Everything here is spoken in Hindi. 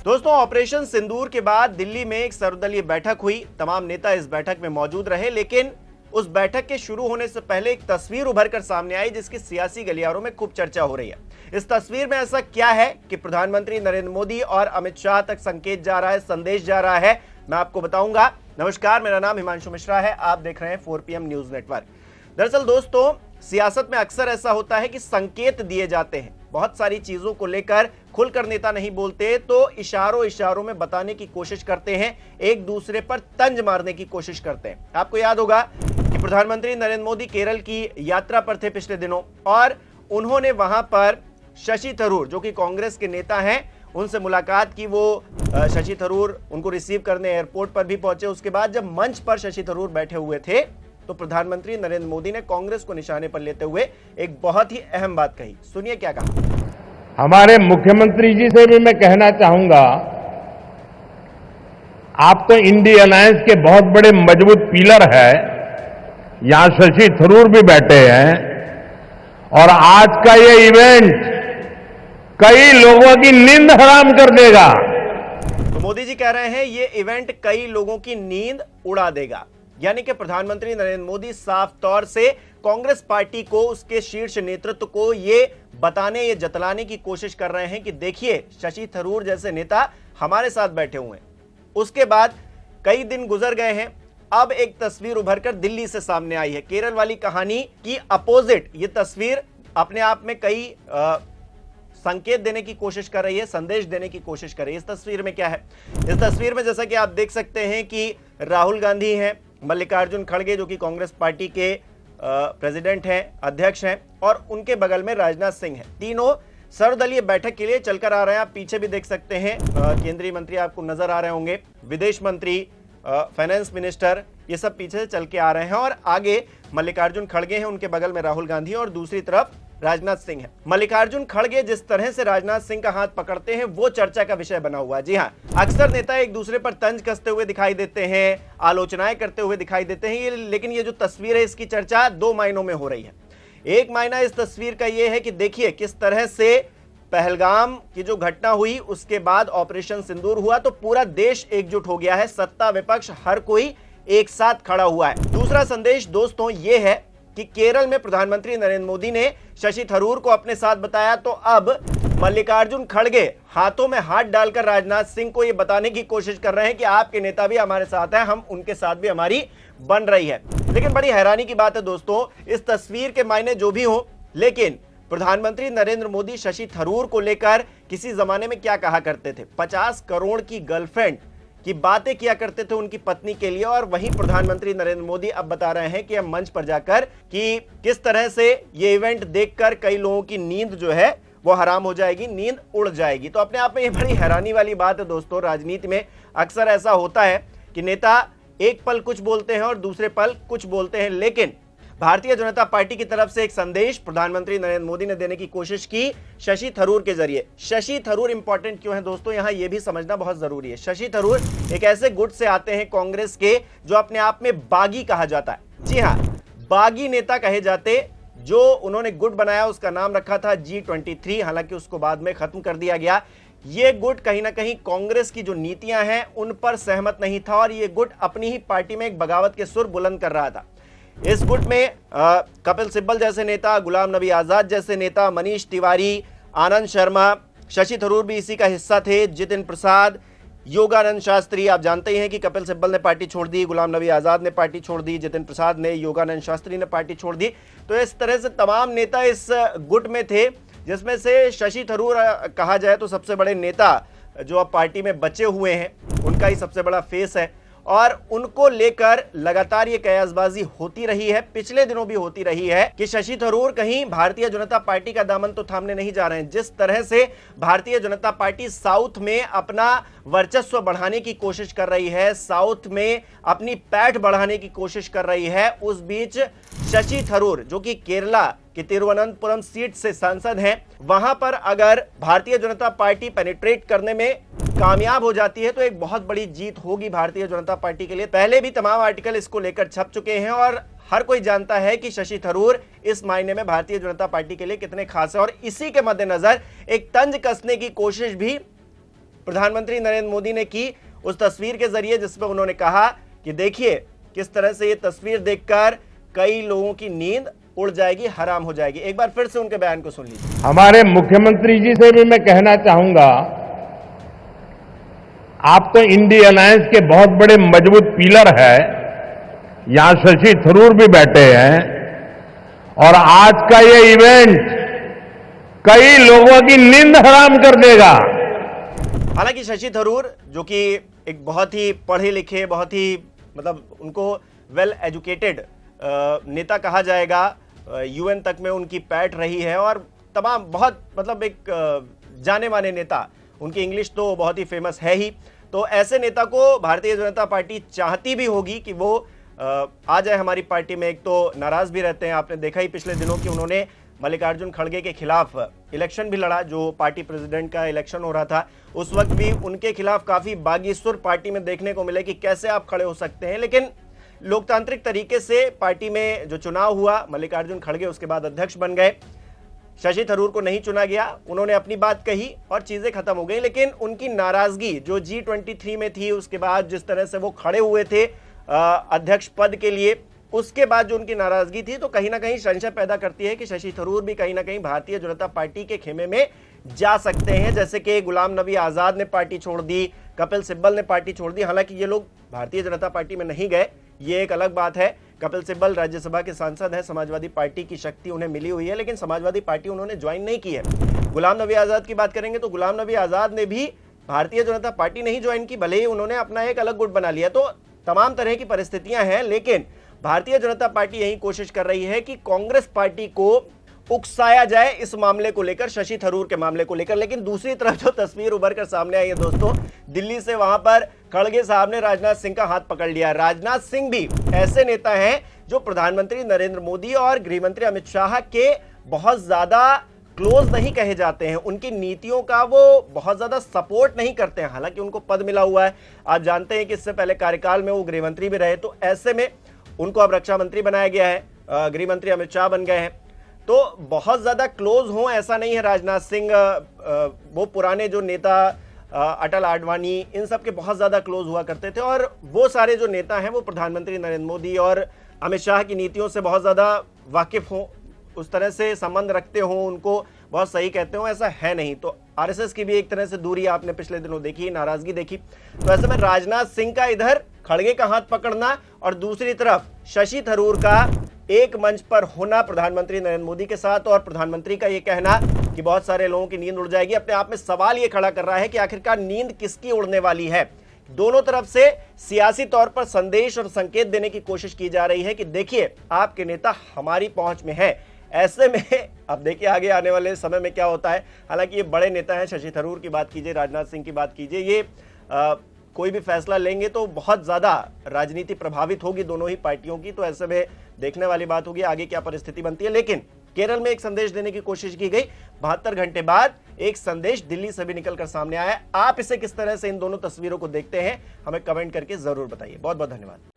दोस्तों, ऑपरेशन सिंदूर के बाद दिल्ली में एक सर्वदलीय बैठक हुई। तमाम नेता इस बैठक में मौजूद रहे, लेकिन उस बैठक के शुरू होने से पहले एक तस्वीर उभर कर सामने आई जिसकी सियासी गलियारों में खूब चर्चा हो रही है। इस तस्वीर में ऐसा क्या है कि प्रधानमंत्री नरेंद्र मोदी और अमित शाह तक संकेत जा रहा है, संदेश जा रहा है, मैं आपको बताऊंगा। नमस्कार, मेरा नाम हिमांशु मिश्रा है, आप देख रहे हैं 4PM न्यूज नेटवर्क। दरअसल दोस्तों, सियासत में अक्सर ऐसा होता है कि संकेत दिए जाते हैं। बहुत सारी चीजों को लेकर खुलकर नेता नहीं बोलते, तो इशारों में बताने की कोशिश करते हैं, एक दूसरे पर तंज मारने की कोशिश करते हैं। आपको याद होगा कि प्रधानमंत्री नरेंद्र मोदी केरल की यात्रा पर थे पिछले दिनों, और उन्होंने वहां पर शशि थरूर, जो कि कांग्रेस के नेता हैं, उनसे मुलाकात की। वो शशि थरूर उनको रिसीव करने एयरपोर्ट पर भी पहुंचे। उसके बाद जब मंच पर शशि थरूर बैठे हुए थे तो प्रधानमंत्री नरेंद्र मोदी ने कांग्रेस को निशाने पर लेते हुए एक बहुत ही अहम बात कही। सुनिए क्या कहा। हमारे मुख्यमंत्री जी से भी मैं कहना चाहूंगा, आप तो इंडी अलायंस के बहुत बड़े मजबूत पिलर है। यहां शशि थरूर भी बैठे हैं, और आज का ये इवेंट कई लोगों की नींद हराम कर देगा। तो मोदी जी कह रहे हैं ये इवेंट कई लोगों की नींद उड़ा देगा, यानी कि प्रधानमंत्री नरेंद्र मोदी साफ तौर से कांग्रेस पार्टी को, उसके शीर्ष नेतृत्व को ये बताने, ये जतलाने की कोशिश कर रहे हैं कि देखिए, शशि थरूर जैसे नेता हमारे साथ बैठे हुए हैं। उसके बाद कई दिन गुजर गए हैं, अब एक तस्वीर उभरकर दिल्ली से सामने आई है। केरल वाली कहानी की अपोजिट ये तस्वीर अपने आप में कई संकेत देने की कोशिश कर रही है, संदेश देने की कोशिश कर रही है। इस तस्वीर में क्या है? इस तस्वीर में जैसा कि आप देख सकते हैं कि राहुल गांधी हैं, मल्लिकार्जुन खड़गे जो कि कांग्रेस पार्टी के प्रेसिडेंट हैं, अध्यक्ष हैं, और उनके बगल में राजनाथ सिंह हैं। तीनों सर्वदलीय बैठक के लिए चलकर आ रहे हैं। आप पीछे भी देख सकते हैं केंद्रीय मंत्री आपको नजर आ रहे होंगे, विदेश मंत्री, फाइनेंस मिनिस्टर, ये सब पीछे से चल के आ रहे हैं। और आगे मल्लिकार्जुन खड़गे हैं, उनके बगल में राहुल गांधी, और दूसरी तरफ राजनाथ सिंह है। मल्लिकार्जुन खड़गे जिस तरह से राजनाथ सिंह का हाथ पकड़ते हैं वो चर्चा का विषय बना हुआ है। जी हाँ, अक्सर नेता एक दूसरे पर तंज कसते हुए दिखाई देते हैं, आलोचनाएं करते हुए दिखाई देते हैं, लेकिन ये जो तस्वीर है इसकी चर्चा दो मायनों में हो रही है। एक मायना इस तस्वीर का यह है कि देखिए किस तरह से पहलगाम की जो घटना हुई उसके बाद ऑपरेशन सिंदूर हुआ तो पूरा देश एकजुट हो गया है, सत्ता विपक्ष हर कोई एक साथ खड़ा हुआ है। दूसरा संदेश दोस्तों ये है कि केरल में प्रधानमंत्री नरेंद्र मोदी ने शशि थरूर को अपने साथ बताया, तो अब मल्लिकार्जुन खड़गे हाथों में हाथ डालकर राजनाथ सिंह को यह बताने की कोशिश कर रहे हैं कि आपके नेता भी हमारे साथ हैं, हम उनके साथ भी हमारी बन रही है। लेकिन बड़ी हैरानी की बात है दोस्तों, इस तस्वीर के मायने जो भी हो, लेकिन प्रधानमंत्री नरेंद्र मोदी शशि थरूर को लेकर किसी जमाने में क्या कहा करते थे, 50 करोड़ की गर्लफ्रेंड की बातें किया करते थे उनकी पत्नी के लिए, और वहीं प्रधानमंत्री नरेंद्र मोदी अब बता रहे हैं कि अब मंच पर जाकर कि किस तरह से ये इवेंट देखकर कई लोगों की नींद जो है वो हराम हो जाएगी, नींद उड़ जाएगी। तो अपने आप में ये बड़ी हैरानी वाली बात है दोस्तों। राजनीति में अक्सर ऐसा होता है कि नेता एक पल कुछ बोलते हैं और दूसरे पल कुछ बोलते हैं, लेकिन भारतीय जनता पार्टी की तरफ से एक संदेश प्रधानमंत्री नरेंद्र मोदी ने देने की कोशिश की शशि थरूर के जरिए। शशि थरूर इंपॉर्टेंट क्यों है दोस्तों, यहां यह भी समझना बहुत जरूरी है। शशि थरूर एक ऐसे गुट से आते हैं कांग्रेस के जो अपने आप में बागी कहा जाता है। जी हां, बागी नेता कहे जाते। जो उन्होंने गुट बनाया उसका नाम रखा था G23, हालांकि उसको बाद में खत्म कर दिया गया। यह गुट कहीं ना कहीं कांग्रेस की जो नीतियां हैं उन पर सहमत नहीं था, और यह गुट अपनी ही पार्टी में एक बगावत के सुर बुलंद कर रहा था। इस गुट में कपिल सिब्बल जैसे नेता, गुलाम नबी आजाद जैसे नेता, मनीष तिवारी, आनंद शर्मा, शशि थरूर भी इसी का हिस्सा थे, जितिन प्रसाद, योगानंद शास्त्री। आप जानते ही हैं कि कपिल सिब्बल ने पार्टी छोड़ दी, गुलाम नबी आजाद ने पार्टी छोड़ दी, जितिन प्रसाद ने, योगानंद शास्त्री ने पार्टी छोड़ दी। तो इस तरह से तमाम नेता इस गुट में थे, जिसमें से शशि थरूर कहा जाए तो सबसे बड़े नेता जो अब पार्टी में बचे हुए हैं, उनका ही सबसे बड़ा फेस है। और उनको लेकर लगातार ये कयासबाजी होती रही है, पिछले दिनों भी होती रही है कि शशि थरूर कहीं भारतीय जनता पार्टी का दामन तो थामने नहीं जा रहे हैं। जिस तरह से भारतीय जनता पार्टी साउथ में अपना वर्चस्व बढ़ाने की कोशिश कर रही है, साउथ में अपनी पैठ बढ़ाने की कोशिश कर रही है, उस बीच शशि थरूर जो कि केरला कि तिरुवनंतपुरम सीट से सांसद हैं, वहां पर अगर भारतीय जनता पार्टी पेनिट्रेट करने में कामयाब हो जाती है तो एक बहुत बड़ी जीत होगी भारतीय जनता पार्टी के लिए। पहले भी तमाम आर्टिकल इसको लेकर छप चुके हैं और हर कोई जानता है कि शशि थरूर इस मायने में भारतीय जनता पार्टी के लिए कितने खास है। और इसी के मद्देनजर एक तंज कसने की कोशिश भी प्रधानमंत्री नरेंद्र मोदी ने की उस तस्वीर के जरिए, जिसमें उन्होंने कहा कि देखिए किस तरह से ये तस्वीर देखकर कई लोगों की नींद उड़ जाएगी, हराम हो जाएगी। एक बार फिर से उनके बयान को सुन लीजिए। हमारे मुख्यमंत्री जी से भी मैं कहना चाहूंगा, आप तो इंडी अलायंस के बहुत बड़े मजबूत पिलर है। यहां शशि थरूर भी बैठे हैं और आज का ये इवेंट कई लोगों की नींद हराम कर देगा। हालांकि शशि थरूर जो कि एक बहुत ही पढ़े लिखे, बहुत ही मतलब उनको वेल एजुकेटेड नेता कहा जाएगा, यूएन तक में उनकी पैठ रही है और तमाम बहुत मतलब एक जाने माने नेता, उनकी इंग्लिश तो बहुत ही फेमस है ही। तो ऐसे नेता को भारतीय जनता पार्टी चाहती भी होगी कि वो आ जाए हमारी पार्टी में। एक तो नाराज भी रहते हैं, आपने देखा ही पिछले दिनों कि उन्होंने मल्लिकार्जुन खड़गे के खिलाफ इलेक्शन भी लड़ा, जो पार्टी प्रेसिडेंट का इलेक्शन हो रहा था उस वक्त भी उनके खिलाफ काफी बागी सुर पार्टी में देखने को मिले कि कैसे आप खड़े हो सकते हैं। लेकिन लोकतांत्रिक तरीके से पार्टी में जो चुनाव हुआ, मल्लिकार्जुन खड़गे उसके बाद अध्यक्ष बन गए, शशि थरूर को नहीं चुना गया, उन्होंने अपनी बात कही और चीजें खत्म हो गई। लेकिन उनकी नाराजगी जो G23 में थी, उसके बाद जिस तरह से वो खड़े हुए थे अध्यक्ष पद के लिए, उसके बाद जो उनकी नाराजगी थी, तो कहीं ना कहीं संशय पैदा करती है कि शशि थरूर भी कहीं ना कहीं भारतीय जनता पार्टी के खेमे में जा सकते हैं। जैसे कि गुलाम नबी आजाद ने पार्टी छोड़ दी, कपिल सिब्बल ने पार्टी छोड़ दी। हालांकि ये लोग भारतीय जनता पार्टी में नहीं गए, ये एक अलग बात है। कपिल सिब्बल राज्यसभा के सांसद हैं, समाजवादी पार्टी की शक्ति उन्हें मिली हुई है, लेकिन समाजवादी पार्टी उन्होंने ज्वाइन नहीं की है। गुलाम नबी आजाद की बात करेंगे तो गुलाम नबी आजाद ने भी भारतीय जनता पार्टी नहीं ज्वाइन की, भले ही उन्होंने अपना एक अलग गुट बना लिया। तो तमाम तरह की परिस्थितियां हैं, लेकिन भारतीय जनता पार्टी यही कोशिश कर रही है कि कांग्रेस पार्टी को उकसाया जाए इस मामले को लेकर, शशि थरूर के मामले को लेकर। लेकिन दूसरी तरफ जो तस्वीर उभर कर सामने आई है दोस्तों, दिल्ली से वहां पर खड़गे साहब ने राजनाथ सिंह का हाथ पकड़ लिया। राजनाथ सिंह भी ऐसे नेता हैं जो प्रधानमंत्री नरेंद्र मोदी और गृहमंत्री अमित शाह के बहुत ज्यादा क्लोज नहीं कहे जाते हैं, उनकी नीतियों का वो बहुत ज्यादा सपोर्ट नहीं करते हैं। हालांकि उनको पद मिला हुआ है, आप जानते हैं कि इससे पहले कार्यकाल में वो गृहमंत्री भी रहे, तो ऐसे में उनको अब रक्षा मंत्री बनाया गया है, गृहमंत्री अमित शाह बन गए हैं। तो बहुत ज्यादा क्लोज हो ऐसा नहीं है राजनाथ सिंह। वो पुराने जो नेता अटल आडवाणी, इन सब के बहुत ज्यादा क्लोज हुआ करते थे और वो सारे जो नेता हैं वो प्रधानमंत्री नरेंद्र मोदी और अमित शाह की नीतियों से बहुत ज्यादा वाकिफ हों, उस तरह से संबंध रखते हों, उनको बहुत सही कहते हो, ऐसा है नहीं। तो आरएसएस की भी एक तरह से दूरी आपने पिछले दिनों देखी, नाराजगी देखी। तो ऐसे में राजनाथ सिंह का इधर खड़गे का हाथ पकड़ना और दूसरी तरफ शशि थरूर का एक मंच पर होना प्रधानमंत्री नरेंद्र मोदी के साथ, और प्रधानमंत्री का यह कहना कि बहुत सारे लोगों की नींद उड़ जाएगी, अपने आप में सवाल यह खड़ा कर रहा है कि आखिरकार नींद किसकी उड़ने वाली है। दोनों तरफ से सियासी तौर पर संदेश और संकेत देने की कोशिश की जा रही है कि देखिए आपके नेता हमारी पहुंच में है। ऐसे में अब देखिए आगे आने वाले समय में क्या होता है। हालांकि ये बड़े नेता हैं, शशि थरूर की बात कीजिए, राजनाथ सिंह की बात कीजिए, ये कोई भी फैसला लेंगे तो बहुत ज्यादा राजनीति प्रभावित होगी दोनों ही पार्टियों की। तो ऐसे में देखने वाली बात होगी आगे क्या परिस्थिति बनती है। लेकिन केरल में एक संदेश देने की कोशिश की गई, 72 घंटे बाद एक संदेश दिल्ली से भी निकलकर सामने आया। आप इसे किस तरह से इन दोनों तस्वीरों को देखते हैं, हमें कमेंट करके जरूर बताइए। बहुत बहुत धन्यवाद।